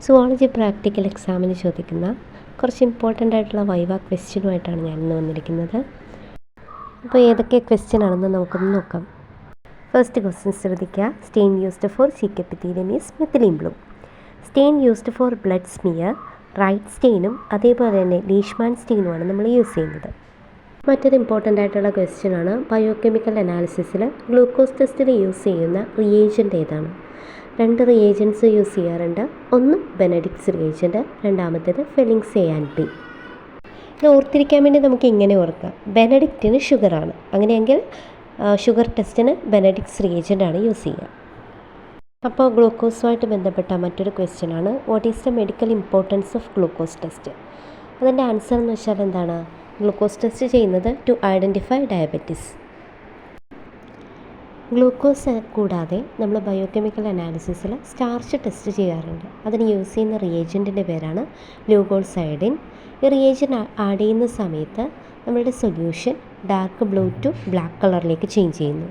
Zoology practical എക്സാമിന് ചോദിക്കുന്ന കുറച്ച് ഇമ്പോർട്ടൻ്റ് ആയിട്ടുള്ള വൈവ ക്വസ്റ്റ്യനുമായിട്ടാണ് ഞാൻ ഇന്ന് വന്നിരിക്കുന്നത്. അപ്പോൾ ഏതൊക്കെ ക്വസ്റ്റ്യൻ ആണെന്ന് നമുക്കൊന്ന് നോക്കാം. ഫസ്റ്റ് ക്വസ്റ്റ്യൻ ശ്രദ്ധിക്കുക. Stain used for cheek epithelium is methylene blue. Stain used for blood smear, Wright സ്റ്റെയിനും അതേപോലെ തന്നെ ലീഷ്മാൻ സ്റ്റെയിനുമാണ് നമ്മൾ യൂസ് ചെയ്യുന്നത്. മറ്റൊരു ഇമ്പോർട്ടൻ്റ് ആയിട്ടുള്ള ക്വസ്റ്റ്യൻ ആണ്, ബയോകെമിക്കൽ അനാലിസിസിൽ ഗ്ലൂക്കോസ് ടെസ്റ്റിൽ യൂസ് ചെയ്യുന്ന റിയേജൻ്റ് ഏതാണ്? രണ്ട് റിയേജൻസ് യൂസ് ചെയ്യാറുണ്ട്. ഒന്ന് ബെനഡിക്ട്സ് റിയേജൻ്റ്, രണ്ടാമത്തേത് ഫെലിങ്സ് എ ആൻഡ് ബി. ഇത് ഓർത്തിരിക്കാൻ വേണ്ടി നമുക്ക് ഇങ്ങനെ ഓർക്കാം. ബെനഡിക്റ്റിന് ഷുഗറാണ്, അങ്ങനെയെങ്കിൽ ഷുഗർ ടെസ്റ്റിന് ബെനഡിക്ട്സ് റിയേജൻ്റാണ് യൂസ് ചെയ്യുക. അപ്പോൾ ഗ്ലൂക്കോസുമായിട്ട് ബന്ധപ്പെട്ട മറ്റൊരു ക്വസ്റ്റ്യൻ ആണ്, what is the medical importance of glucose test? അതിൻ്റെ ആൻസർ എന്ന് വെച്ചാൽ എന്താണ്? ഗ്ലൂക്കോസ് ടെസ്റ്റ് ചെയ്യുന്നത് ടു ഐഡൻറ്റിഫൈ ഡയബറ്റീസ്. ഗ്ലൂക്കോസ് കൂടാതെ നമ്മൾ ബയോകെമിക്കൽ അനാലിസിസിൽ സ്റ്റാർച്ച് ടെസ്റ്റ് ചെയ്യാറുണ്ട്. അതിന് യൂസ് ചെയ്യുന്ന റിയേജൻറ്റിൻ്റെ പേരാണ് ല്യൂഗോൾസൈഡിൻ. ഈ റിയേജൻറ്റ് ആഡ് ചെയ്യുന്ന സമയത്ത് നമ്മളുടെ solution dark blue to black കളറിലേക്ക് ചേഞ്ച് ചെയ്യുന്നു.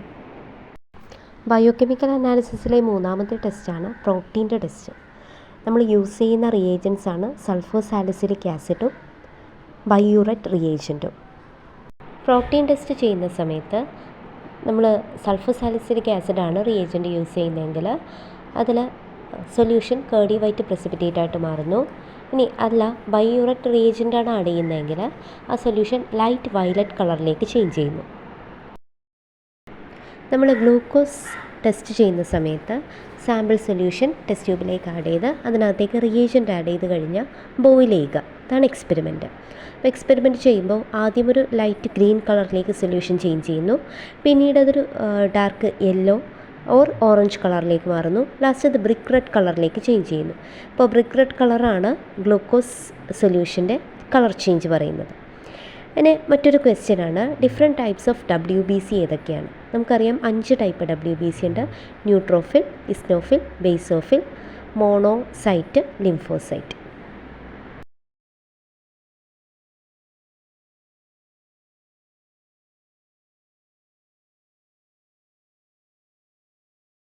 ബയോകെമിക്കൽ അനാലിസിസിലെ മൂന്നാമത്തെ ടെസ്റ്റാണ് പ്രോട്ടീൻ്റെ ടെസ്റ്റ്. നമ്മൾ യൂസ് ചെയ്യുന്ന റിയേജൻസ് ആണ് സൾഫർ സാലിസിലിക് ആസിഡും ബൈയൂററ്റ് റിയേജൻറ്റും. പ്രോട്ടീൻ ടെസ്റ്റ് ചെയ്യുന്ന സമയത്ത് നമ്മൾ സൾഫർ സാലിസിലിക് ആസിഡാണ് റിയേജൻറ്റ് യൂസ് ചെയ്യുന്നതെങ്കിൽ അതിൽ സൊല്യൂഷൻ കേർഡി വൈറ്റ് പ്രസിപ്പിറ്റേറ്റ് ആയിട്ട് മാറുന്നു. ഇനി അല്ല ബൈയൂററ്റ് റിയേജൻ്റാണ് ആഡ് ചെയ്യുന്നതെങ്കിൽ ആ സൊല്യൂഷൻ ലൈറ്റ് വയലറ്റ് കളറിലേക്ക് ചേഞ്ച് ചെയ്യുന്നു. നമ്മൾ ഗ്ലൂക്കോസ് ടെസ്റ്റ് ചെയ്യുന്ന സമയത്ത് സാമ്പിൾ സൊല്യൂഷൻ ടെസ്റ്റ് ട്യൂബിലേക്ക് ആഡ് ചെയ്ത് അതിനകത്തേക്ക് റിയേജൻ്റ് ആഡ് ചെയ്ത് കഴിഞ്ഞാൽ ബോയിൽ ചെയ്യുക. അതാണ് എക്സ്പെരിമെൻറ്റ്. അപ്പോൾ എക്സ്പെരിമെൻറ്റ് ചെയ്യുമ്പോൾ ആദ്യം ഒരു ലൈറ്റ് ഗ്രീൻ കളറിലേക്ക് സൊല്യൂഷൻ ചേഞ്ച് ചെയ്യുന്നു, പിന്നീട് അതൊരു ഡാർക്ക് യെല്ലോ ഓർ ഓറഞ്ച് കളറിലേക്ക് മാറുന്നു, ലാസ്റ്റ് അത് ബ്രിക്ക് റെഡ് കളറിലേക്ക് ചേഞ്ച് ചെയ്യുന്നു. അപ്പോൾ ബ്രിക്ക് റെഡ് കളറാണ് ഗ്ലൂക്കോസ് സൊല്യൂഷൻ്റെ കളർ ചേഞ്ച് പറയുന്നത്. പിന്നെ മറ്റൊരു ക്വസ്റ്റ്യനാണ്, ഡിഫറെൻറ്റ് ടൈപ്സ് ഓഫ് WBC ഏതൊക്കെയാണ്? നമുക്കറിയാം 5 ടൈപ്പ് WBC ഉണ്ട്. Neutrophil, eosinophil, basophil, monocyte, lymphocyte.